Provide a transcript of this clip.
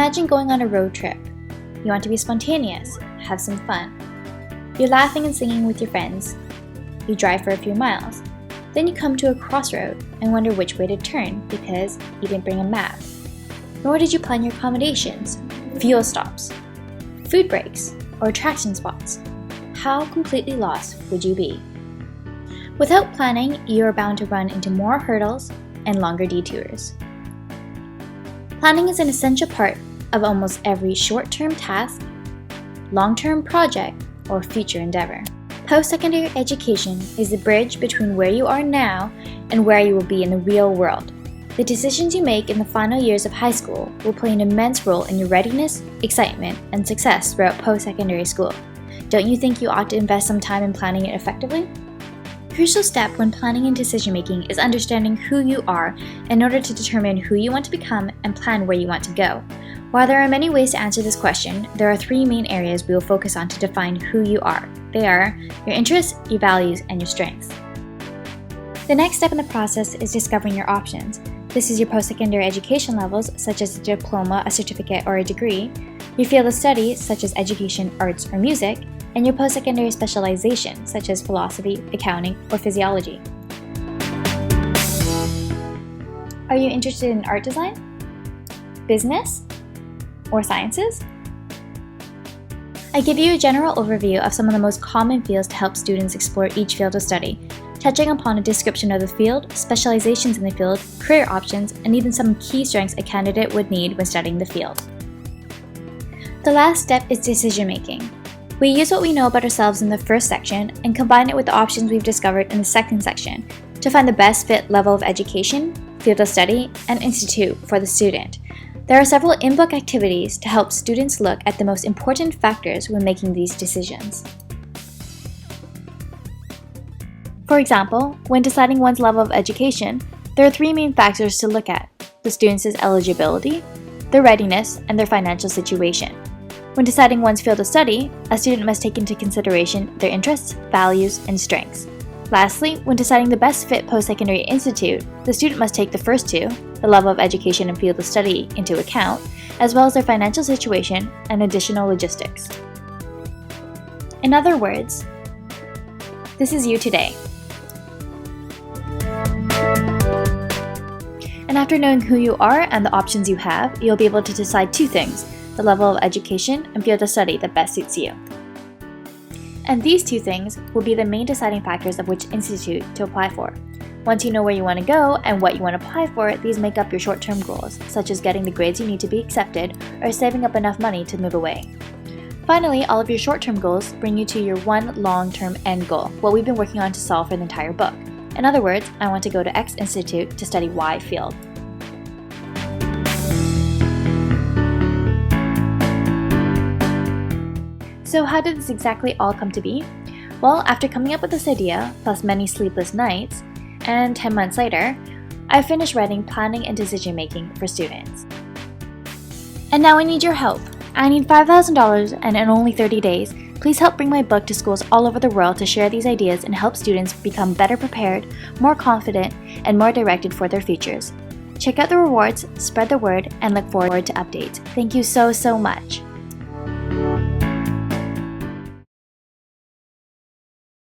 Imagine going on a road trip. You want to be spontaneous, have some fun. You're laughing and singing with your friends. You drive for a few miles. Then you come to a crossroad and wonder which way to turn because you didn't bring a map. Nor did you plan your accommodations, fuel stops, food breaks, or attraction spots. How completely lost would you be? Without planning, you are bound to run into more hurdles and longer detours. Planning is an essential part of almost every short-term task, long-term project, or future endeavor. Post-secondary education is the bridge between where you are now and where you will be in the real world. The decisions you make in the final years of high school will play an immense role in your readiness, excitement, and success throughout post-secondary school. Don't you think you ought to invest some time in planning it effectively? A crucial step when planning and decision-making is understanding who you are in order to determine who you want to become and plan where you want to go. While there are many ways to answer this question, there are three main areas we will focus on to define who you are. They are your interests, your values, and your strengths. The next step in the process is discovering your options. This is your post-secondary education levels, such as a diploma, a certificate, or a degree, your field of study, such as education, arts, or music, and your post-secondary specialization, such as philosophy, accounting, or physiology. Are you interested in art design, business, or sciences? I give you a general overview of some of the most common fields to help students explore each field of study, touching upon a description of the field, specializations in the field, career options, and even some key strengths a candidate would need when studying the field. The last step is decision-making. We use what we know about ourselves in the first section and combine it with the options we've discovered in the second section to find the best fit level of education, field of study, and institute for the student. There are several in-book activities to help students look at the most important factors when making these decisions. For example, when deciding one's level of education, there are three main factors to look at: the student's eligibility, their readiness, and their financial situation. When deciding one's field of study, a student must take into consideration their interests, values, and strengths. Lastly, when deciding the best fit post-secondary institute, the student must take the first two, the level of education and field of study, into account, as well as their financial situation and additional logistics. In other words, this is you today. And after knowing who you are and the options you have, you'll be able to decide two things: the level of education and field of study that best suits you. And these two things will be the main deciding factors of which institute to apply for. Once you know where you want to go and what you want to apply for, these make up your short-term goals, such as getting the grades you need to be accepted or saving up enough money to move away. Finally, all of your short-term goals bring you to your one long-term end goal, what we've been working on to solve for the entire book. In other words, I want to go to X institute to study Y field. So how did this exactly all come to be? Well, after coming up with this idea, plus many sleepless nights, and 10 months later, I finished writing Planning and Decision Making for Students. And now I need your help. I need $5,000 and in only 30 days, please help bring my book to schools all over the world to share these ideas and help students become better prepared, more confident, and more directed for their futures. Check out the rewards, spread the word, and look forward to updates. Thank you so much.